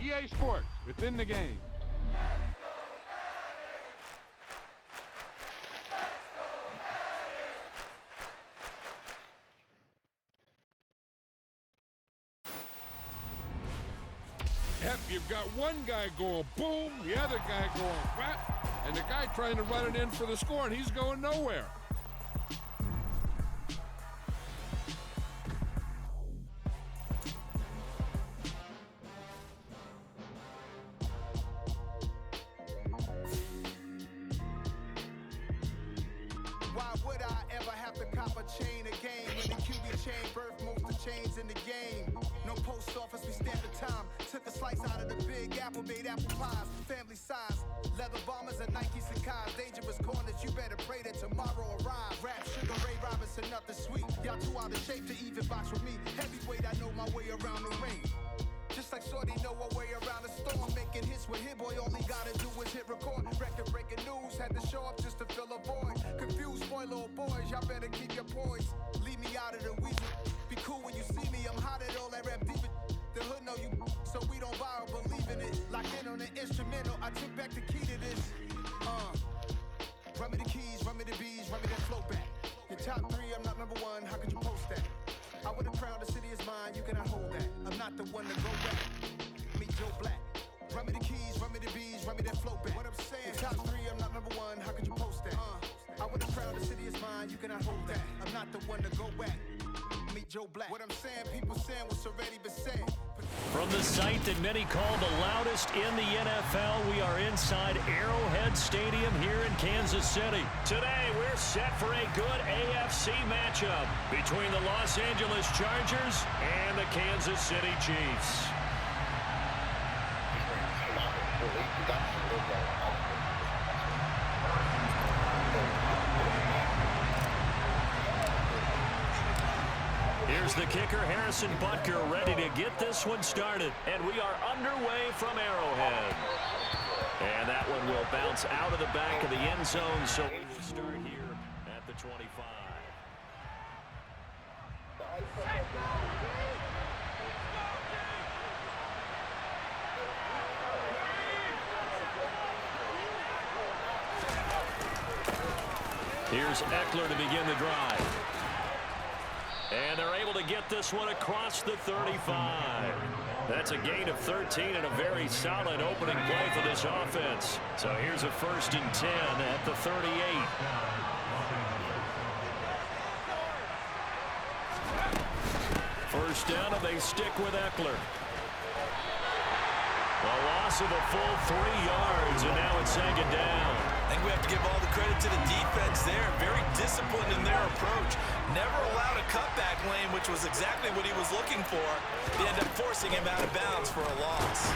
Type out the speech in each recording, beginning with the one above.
EA Sports, within the game. Yep, you've got one guy going boom, the other guy going whap, and the guy trying to run it in for the score, and he's going nowhere. Why would I ever have to cop a chain again when the QB chain birthed most of chains in the game? No post office, we stamped the time. Took a slice out of the big apple, made apple pies, family size. Leather bombers and Nike Sacai's. Dangerous corners, you better pray that tomorrow arrives. Rap, Sugar Ray Robinson, nothing sweet. Y'all too out of shape to even box with me. Heavyweight, I know my way around the ring. Just like Shorty know her way around the storm. Making hits with Hit Boy, all he gotta do is hit record. Record breaking news, had to show up just to fill a void. Confused boy, little boys, y'all better keep your poise. Leave me out of the weasel. Be cool when you see me, I'm hot at all that rap deep. The hood know you, so we don't buy or believe in it. Lock in on the instrumental, I took back the key to this. Run me the keys, run me the bees, run me that flow back. Your top three, I'm not number one, how could you post that? I would have crowned the city is mine, you cannot hold that. I'm not the one to go back. Meet Joe Black. Run me the keys, run me the bees, run me that flow back. What I'm saying, top three, I'm not number one, how could you post that? I would have crowned the city is mine, you cannot hold that. I'm not the one to go back. Meet Joe Black. What I'm saying, people saying what's already been said. From the site that many call the loudest in the NFL, we are inside Arrowhead Stadium here in Kansas City. Today, we're set for a good AFC matchup between the Los Angeles Chargers and the Kansas City Chiefs. Here's the kicker, Harrison Butker, ready to get this one started. And we are underway from Arrowhead. And that one will bounce out of the back of the end zone, so we will start here at the 25. Here's Eckler to begin the drive. And they're able to get this one across the 35. That's a gain of 13 and a very solid opening play for this offense. So here's a 1st and 10 at the 38. First down, and they stick with Eckler. A loss of a full 3 yards, and now it's second down. I think we have to give all the credit to the defense there. Very disciplined in their approach. Never allowed a cutback lane, which was exactly what he was looking for. They end up forcing him out of bounds for a loss.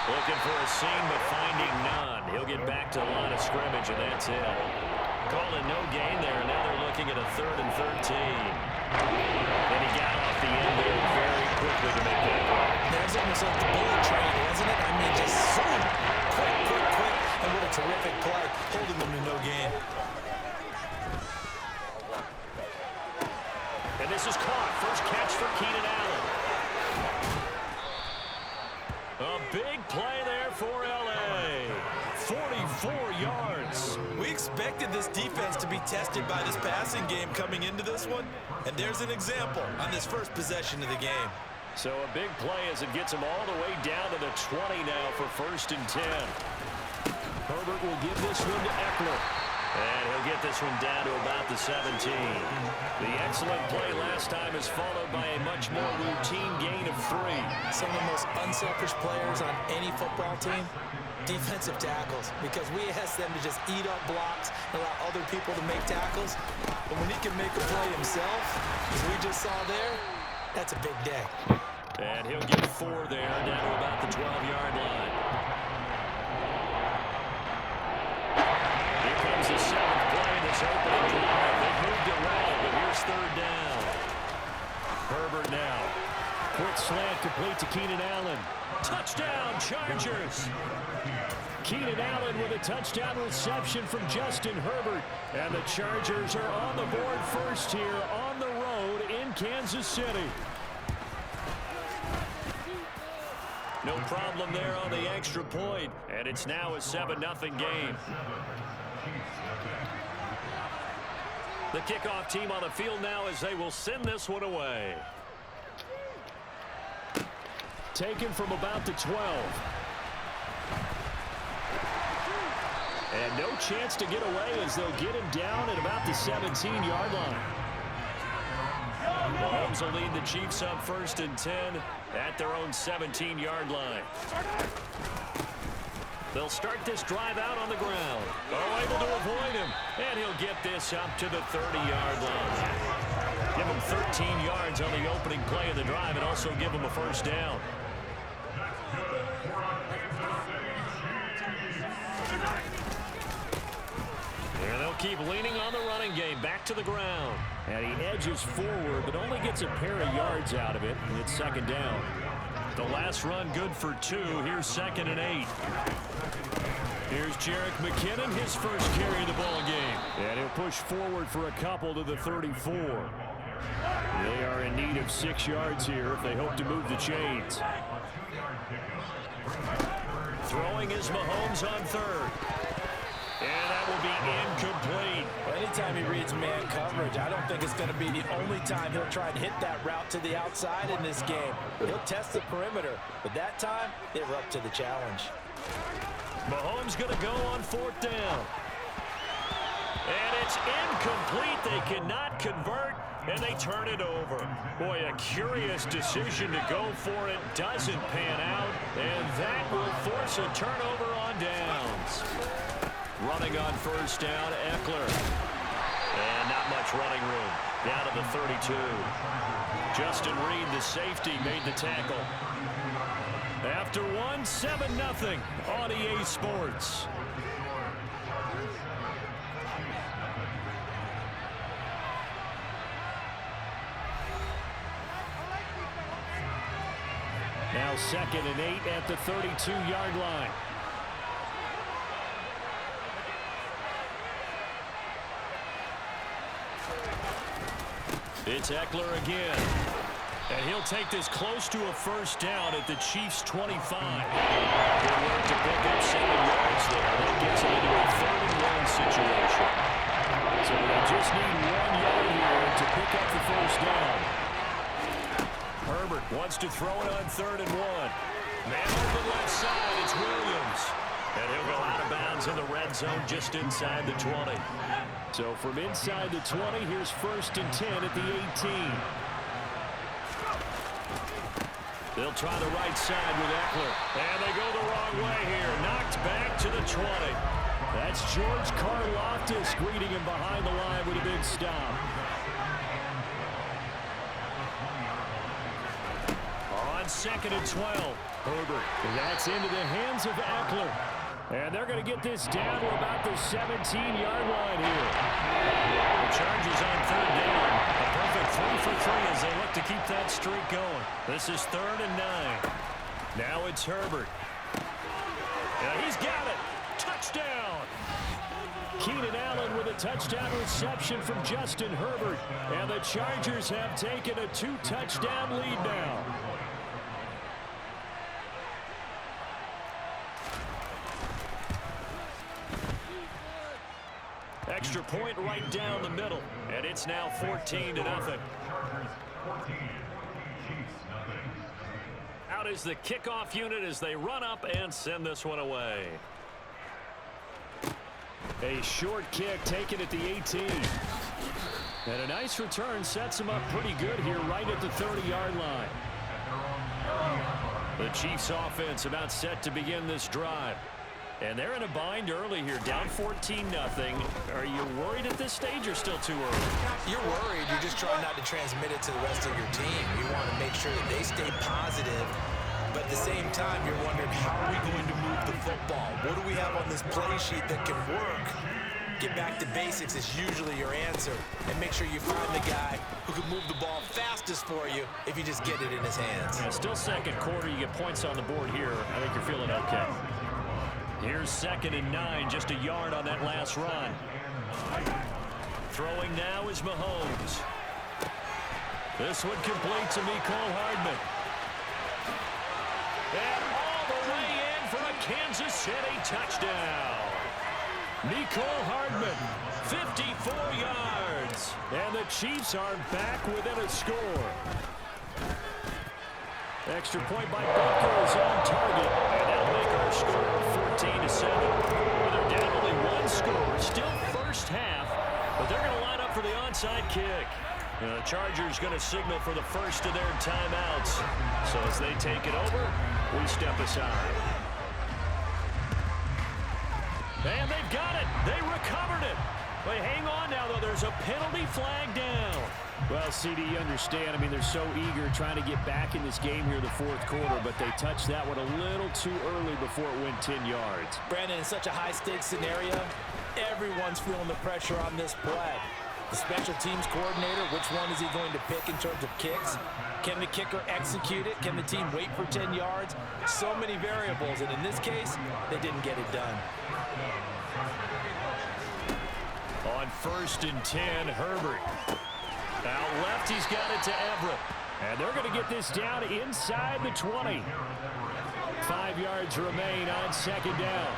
Looking for a seam, but finding none. He'll get back to the line of scrimmage, and that's it. Calling no gain there, and now they're looking at a 3rd and 13. And he got off the end there very quickly to make that play. That was almost like the bullet train, wasn't it? I mean, just so quick. And what a terrific play, holding them to no gain. And this is caught. First catch for Keenan Allen. A big play there for L.A. 44 yards. We expected this defense to be tested by this passing game coming into this one. And there's an example on this first possession of the game. So a big play as it gets him all the way down to the 20 now for 1st and 10. Herbert will give this one to Eckler. And he'll get this one down to about the 17. The excellent play last time is followed by a much more routine gain of 3. Some of the most unselfish players on any football team, defensive tackles, because we ask them to just eat up blocks and allow other people to make tackles. But when he can make a play himself, as we just saw there, that's a big day. And he'll get 4 there, down to about the 12-yard line. Here comes the 7th play in this opening drive. They've moved it well, but here's 3rd down. Herbert now. Quick slant complete to Keenan Allen. Touchdown, Chargers! Keenan Allen with a touchdown reception from Justin Herbert. And the Chargers are on the board first here on the road in Kansas City. No problem there on the extra point, and it's now a 7-0 game. The kickoff team on the field now as they will send this one away. Taken from about the 12. And no chance to get away as they'll get him down at about the 17-yard line. Mahomes will lead the Chiefs up 1st and 10 at their own 17-yard line. They'll start this drive out on the ground. Oh, able to avoid him. And he'll get this up to the 30-yard line. Give him 13 yards on the opening play of the drive and also give him a first down. And they'll keep leaning on the running game. Back to the ground. And he edges forward, but only gets a pair of yards out of it. And it's 2nd down. The last run good for 2. Here's 2nd and 8. Here's Jerick McKinnon, his first carry of the ball game. And he'll push forward for a couple to the 34. They are in need of 6 yards here if they hope to move the chains. Throwing is Mahomes on 3rd. And that will be incomplete. Anytime he reads man coverage, I don't think it's going to be the only time he'll try and hit that route to the outside in this game. He'll test the perimeter, but that time, they were up to the challenge. Mahomes going to go on 4th down. And it's incomplete. They cannot convert, and they turn it over. Boy, a curious decision to go for it. Doesn't pan out, and that will force a turnover on downs. Running on 1st down, Eckler. And not much running room. Down to the 32. Justin Reed, the safety, made the tackle. After 7-0 on EA Sports. Now 2nd and 8 at the 32-yard line. It's Eckler again. And he'll take this close to a first down at the Chiefs' 25. Good work to pick up 7 yards there. That gets them into a 3rd and 1 situation. So they just need 1 yard here to pick up the first down. Herbert wants to throw it on 3rd and 1. Man on the left side, it's Williams. And he'll go out of bounds in the red zone just inside the 20. So from inside the 20, here's 1st and 10 at the 18. They'll try the right side with Eckler. And they go the wrong way here. Knocked back to the 20. That's George Karlaftis greeting him behind the line with a big stop. On 2nd and 12. Herbert. And that's into the hands of Eckler. And they're going to get this down to about the 17-yard line here. The Chargers on 3rd down. A perfect 3 for 3 as they look to keep that streak going. This is 3rd and 9. Now it's Herbert. And he's got it. Touchdown. Keenan Allen with a touchdown reception from Justin Herbert. And the Chargers have taken a 2-touchdown lead now. Extra point right down the middle, and it's now 14-0. Out is the kickoff unit as they run up and send this one away. A short kick taken at the 18. And a nice return sets him up pretty good here right at the 30-yard line. The Chiefs offense about set to begin this drive. And they're in a bind early here, down 14-0. Are you worried at this stage or still too early? You're worried. You're just trying not to transmit it to the rest of your team. You want to make sure that they stay positive. But at the same time, you're wondering, how are we going to move the football? What do we have on this play sheet that can work? Get back to basics is usually your answer. And make sure you find the guy who can move the ball fastest for you if you just get it in his hands. Yeah, still 2nd quarter. You get points on the board here. I think you're feeling okay. Here's 2nd and 9, just a yard on that last run. Throwing now is Mahomes. This one complete to Mecole Hardman. And all the way in for a Kansas City touchdown. Nicole Hardman, 54 yards. And the Chiefs are back within a score. Extra point by Butker is on target. And that'll make our score 14-7. They're down only one score. Still first half. But they're going to line up for the onside kick. The Chargers going to signal for the first of their timeouts. So as they take it over, we step aside. And they've got it. They recovered it. But hang on now, though. There's a penalty flag down. Well, CD, you understand. I mean, they're so eager trying to get back in this game here in the fourth quarter, but they touched that one a little too early before it went 10 yards. Brandon, in such a high-stakes scenario, everyone's feeling the pressure on this play. The special teams coordinator, which one is he going to pick in terms of kicks? Can the kicker execute it? Can the team wait for 10 yards? So many variables, and in this case, they didn't get it done. On 1st and 10, Herbert. Out left, he's got it to Everett. And they're going to get this down inside the 20. 5 yards remain on 2nd down.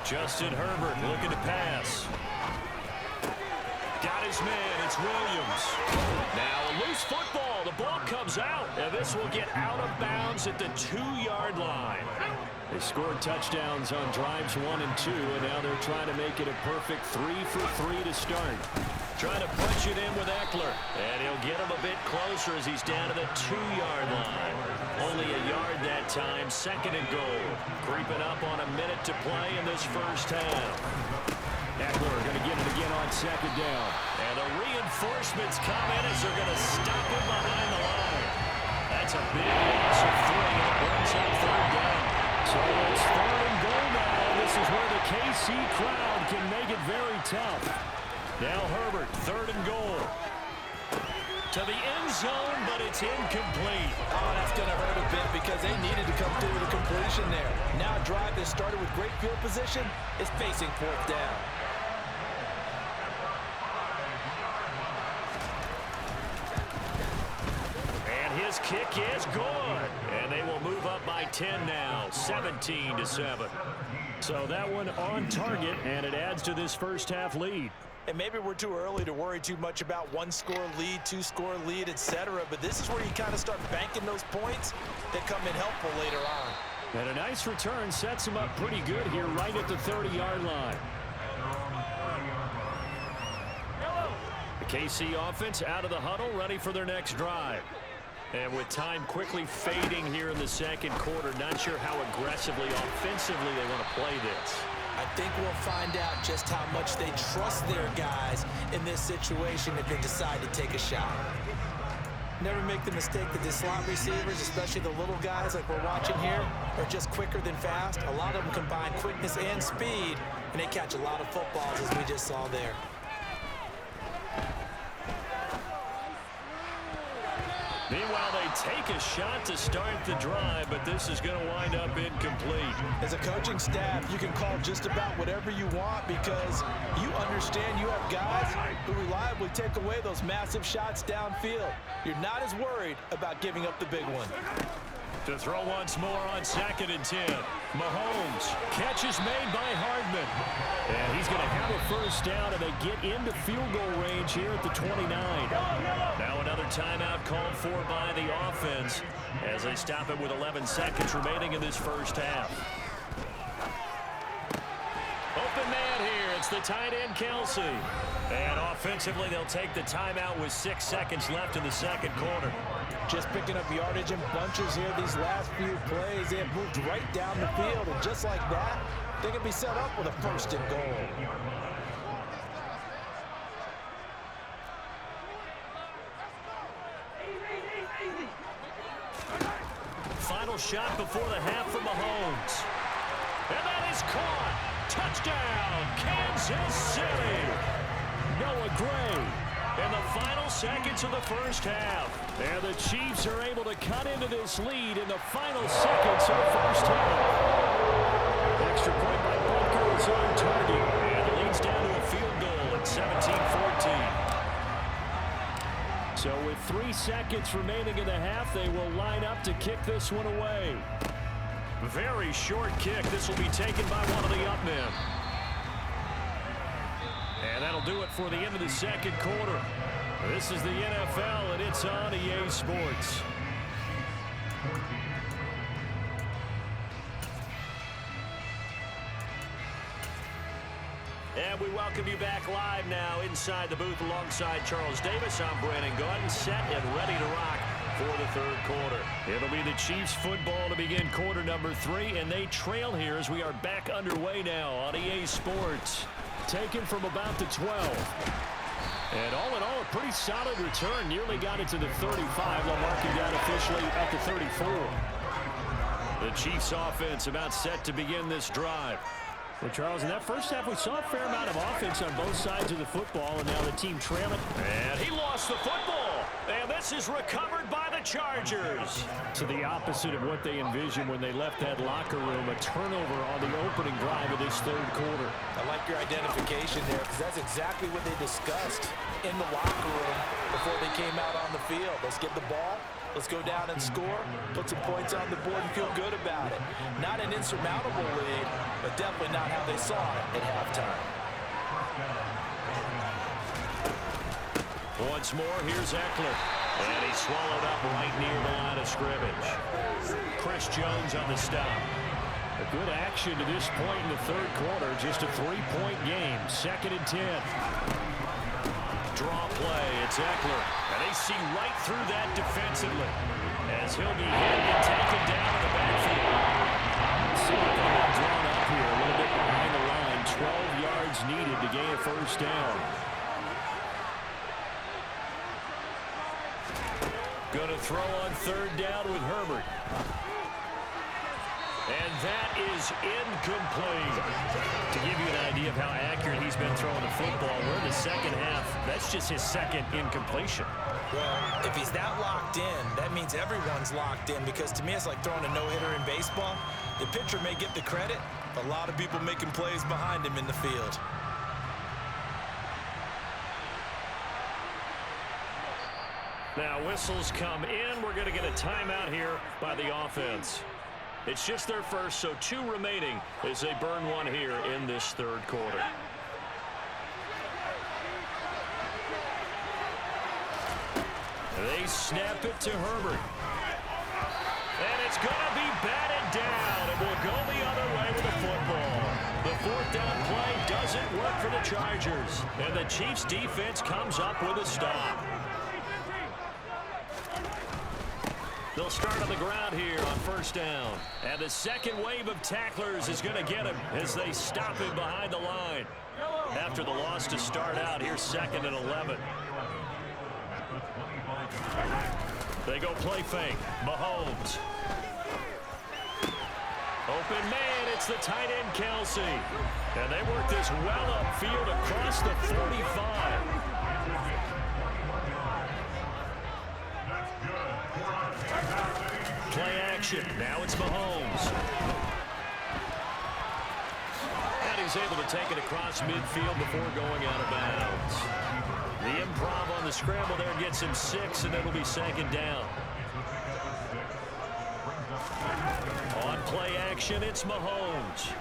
Justin Herbert looking to pass. Got his man, it's Williams. Now a loose football, the ball comes out. And this will get out of bounds at the 2-yard line. They scored touchdowns on drives 1 and 2, and now they're trying to make it a perfect 3 for 3 to start. Trying to punch it in with Eckler. And he'll get him a bit closer as he's down to the 2-yard line. Only a yard that time, 2nd and goal. Creeping up on a minute to play in this first half. Eckler going to get it again on 2nd down. And the reinforcements come in as they're going to stop him behind the line. That's a big loss of 3, and it brings up 3rd down. So it's 3rd and goal now. This is where the KC crowd can make it very tough. Now Herbert, 3rd and goal. To the end zone, but it's incomplete. Oh, that's going to hurt a bit because they needed to come through with a completion there. Now a drive that started with great field position is facing 4th down. His kick is good. And they will move up by 10 now, 17-7. So that one on target, and it adds to this first half lead. And maybe we're too early to worry too much about 1-score lead, 2-score lead, etc. But this is where you kind of start banking those points that come in helpful later on. And a nice return sets him up pretty good here right at the 30-yard line. The KC offense out of the huddle, ready for their next drive. And with time quickly fading here in the 2nd quarter, not sure how aggressively, offensively they want to play this. I think we'll find out just how much they trust their guys in this situation if they decide to take a shot. Never make the mistake that the slot receivers, especially the little guys like we're watching here, are just quicker than fast. A lot of them combine quickness and speed, and they catch a lot of footballs as we just saw there. Meanwhile, they take a shot to start the drive, but this is going to wind up incomplete. As a coaching staff, you can call just about whatever you want because you understand you have guys who reliably take away those massive shots downfield. You're not as worried about giving up the big one. To throw once more on 2nd and 10. Mahomes. Catch is made by Hardman. And he's going to have a first down, and they get into field goal range here at the 29. Now another timeout called for by the offense as they stop it with 11 seconds remaining in this first half. Open man here. It's the tight end, Kelsey. And offensively, they'll take the timeout with 6 seconds left in the 2nd quarter. Just picking up yardage in bunches here these last few plays. They have moved right down the field, and just like that, they can be set up with a 1st and goal. Final shot before the half from Mahomes. And that is caught. Touchdown, Kansas City. Noah Gray. In the final seconds of the first half. And the Chiefs are able to cut into this lead in the final seconds of the first half. Extra point by Butker is on target. And it leads down to a field goal at 17-14. So with 3 seconds remaining in the half, they will line up to kick this one away. Very short kick. This will be taken by one of the up men. And that'll do it for the end of the second quarter. This is the NFL, and it's on EA Sports. And we welcome you back live now inside the booth alongside Charles Davis. I'm Brandon Gaudin, set and ready to rock for the third quarter. It'll be the Chiefs football to begin quarter number 3, and they trail here as we are back underway now on EA Sports. Taken from about the 12. And all in all, a pretty solid return. Nearly got it to the 35. They'll mark it down officially at the 34. The Chiefs offense about set to begin this drive. Well, Charles, in that first half, we saw a fair amount of offense on both sides of the football, and now the team trailing. And he lost the football. And this is recovered by the Chargers. To the opposite of what they envisioned when they left that locker room, a turnover on the opening drive of this third quarter. I like your identification there because that's exactly what they discussed in the locker room before they came out on the field. Let's get the ball. Let's go down and score, put some points on the board, and feel good about it. Not an insurmountable lead, but definitely not how they saw it at halftime. Once more, here's Eckler. And he's swallowed up right near the line of scrimmage. Chris Jones on the stop. A good action to this point in the third quarter. Just a 3-point game. 2nd and 10. Draw play. It's Eckler. And they see right through that defensively as he'll be hit and taken down in the backfield. See what they got drawn up here. A little bit behind the line. 12 yards needed to gain a first down. Going to throw on third down with Herbert. And that is incomplete. To give you an idea of how accurate he's been throwing the football, we're in the second half. That's just his second incompletion. Well, if he's that locked in, that means everyone's locked in, because to me it's like throwing a no-hitter in baseball. The pitcher may get the credit, a lot of people making plays behind him in the field. Now whistles come in. We're going to get a timeout here by the offense. It's just their first, so 2 remaining as they burn one here in this third quarter. They snap it to Herbert. And it's going to be batted down. It will go the other way with the football. The 4th down play doesn't work for the Chargers. And the Chiefs defense comes up with a stop. They'll start on the ground here on first down. And the second wave of tacklers is going to get him as they stop him behind the line. After the loss to start out, here's 2nd and 11. They go play fake. Mahomes. Open man, it's the tight end Kelsey. And they work this well upfield across the 45. Play action. Now it's Mahomes. And he's able to take it across midfield before going out of bounds. The improv on the scramble there gets him 6, and it'll be 2nd down. On play action, it's Mahomes.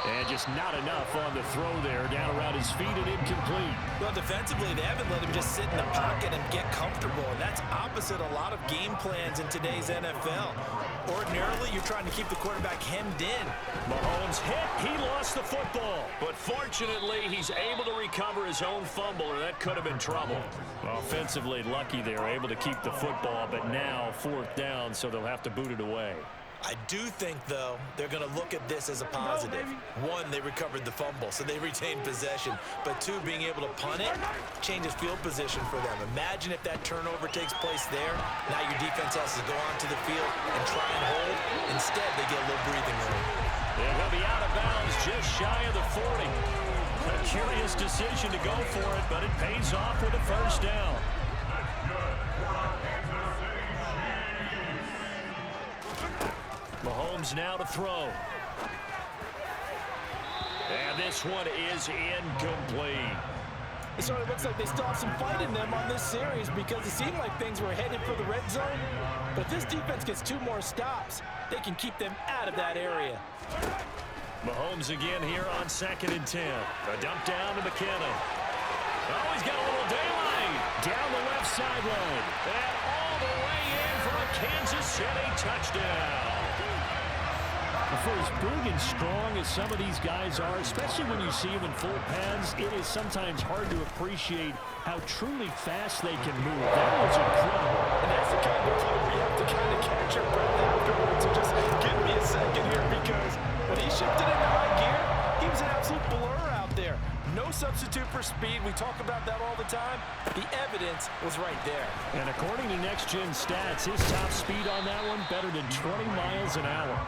And just not enough on the throw there. Down around his feet and incomplete. Well, defensively, they haven't let him just sit in the pocket and get comfortable. And that's opposite a lot of game plans in today's NFL. Ordinarily, you're trying to keep the quarterback hemmed in. Mahomes hit. He lost the football. But fortunately, he's able to recover his own fumble, or that could have been trouble. Offensively lucky they're able to keep the football, but now 4th down, so they'll have to boot it away. I do think, though, they're going to look at this as a positive. 1, they recovered the fumble, so they retained possession. But 2, being able to punt it changes field position for them. Imagine if that turnover takes place there. Now your defense has to go onto the field and try and hold. Instead, they get a little breathing room. And he'll be out of bounds just shy of the 40. A curious decision to go for it, but it pays off with a first down. Mahomes now to throw. And this one is incomplete. It sort of looks like they still have some fight in them on this series because it seemed like things were headed for the red zone. But if this defense gets 2 more stops, they can keep them out of that area. Mahomes again here on 2nd and 10. A dump down to McKinnon. Oh, he's got a little daylight. Down the left sideline. And all the way in for a Kansas City touchdown. For as big and strong as some of these guys are, especially when you see them in full pads, it is sometimes hard to appreciate how truly fast they can move. That was incredible. And that's the kind of play where you have to kind of catch your breath afterwards. So just give me a second here, because when he shifted into high gear, he was an absolute blur out there. No substitute for speed. We talk about that all the time. The evidence was right there. And according to Next Gen Stats, his top speed on that one better than 20 miles an hour.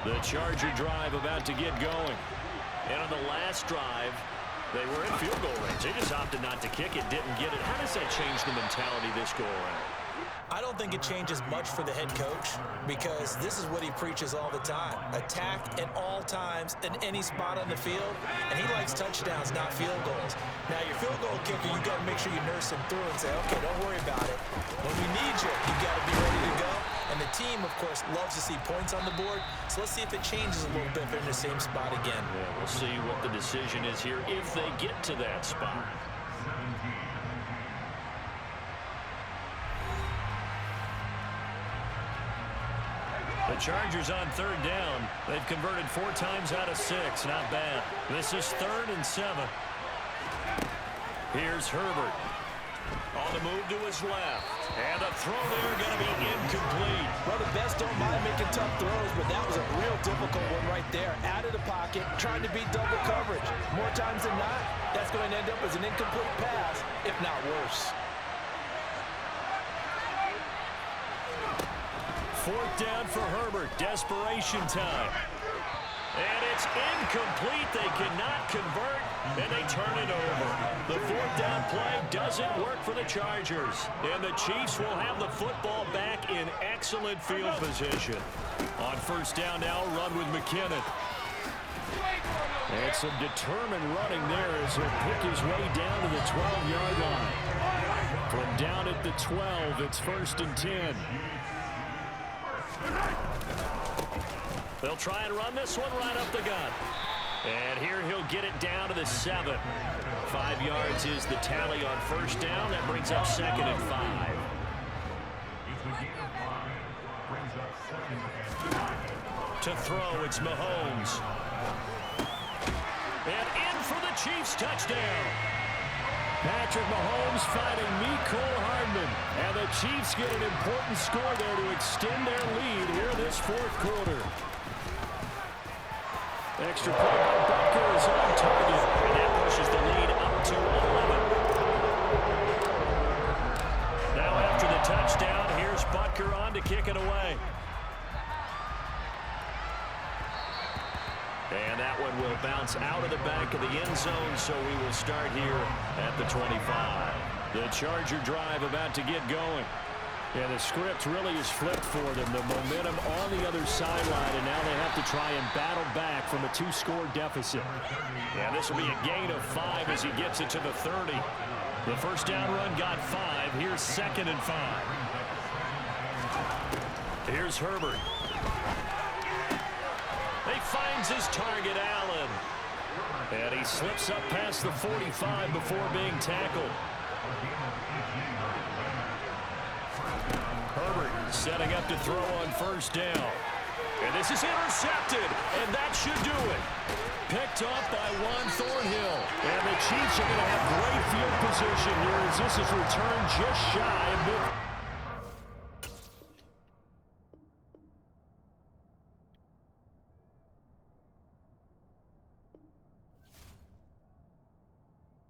The Charger drive about to get going. And on the last drive, they were in field goal range. They just opted not to kick it, didn't get it. How does that change the mentality this go around? I don't think it changes much for the head coach, because this is what he preaches all the time. Attack at all times in any spot on the field, and he likes touchdowns, not field goals. Now, your field goal kicker, you got to make sure you nurse him through and say, okay, don't worry about it. When we need you, you got to be ready to go. And the team, of course, loves to see points on the board, so let's see if it changes a little bit if they're in the same spot again. Yeah, we'll see what the decision is here if they get to that spot. The Chargers on 3rd down. They've converted 4 times out of 6. Not bad. This is 3rd and 7. Here's Herbert. On the move to his left. And a throw there going to be incomplete. Well, the best don't mind making tough throws, but that was a real difficult one right there. Out of the pocket, trying to beat double coverage. More times than not, that's going to end up as an incomplete pass, if not worse. 4th down for Herbert. Desperation time. And it's incomplete. They cannot convert, and they turn it over. The 4th down play doesn't work for the Chargers. And the Chiefs will have the football back in excellent field position. On 1st down now, run with McKinnon. And some determined running there as he'll pick his way down to the 12-yard line. From down at the 12, it's 1st and 10. They'll try and run this one right up the gut. And here he'll get it down to the 7. 5 yards is the tally on 1st down. That brings up 2nd and 5. To throw, it's Mahomes. And in for the Chiefs touchdown. Patrick Mahomes fighting Mecole Hardman. And the Chiefs get an important score there to extend their lead here this 4th quarter. Extra point by Butker is on target. And that pushes the lead up to 11. Now after the touchdown, here's Butker on to kick it away. And that one will bounce out of the back of the end zone, so we will start here at the 25. The Charger drive about to get going. Yeah, the script really is flipped for them. The momentum on the other sideline, and now they have to try and battle back from a 2-score deficit. Yeah, this will be a gain of 5 as he gets it to the 30. The 1st down run got 5. Here's 2nd and 5. Here's Herbert. He finds his target, Allen. And he slips up past the 45 before being tackled. Herbert setting up to throw on 1st down. And this is intercepted, and that should do it. Picked off by Juan Thornhill. And the Chiefs are going to have great field position here as this is returned just shy of mid.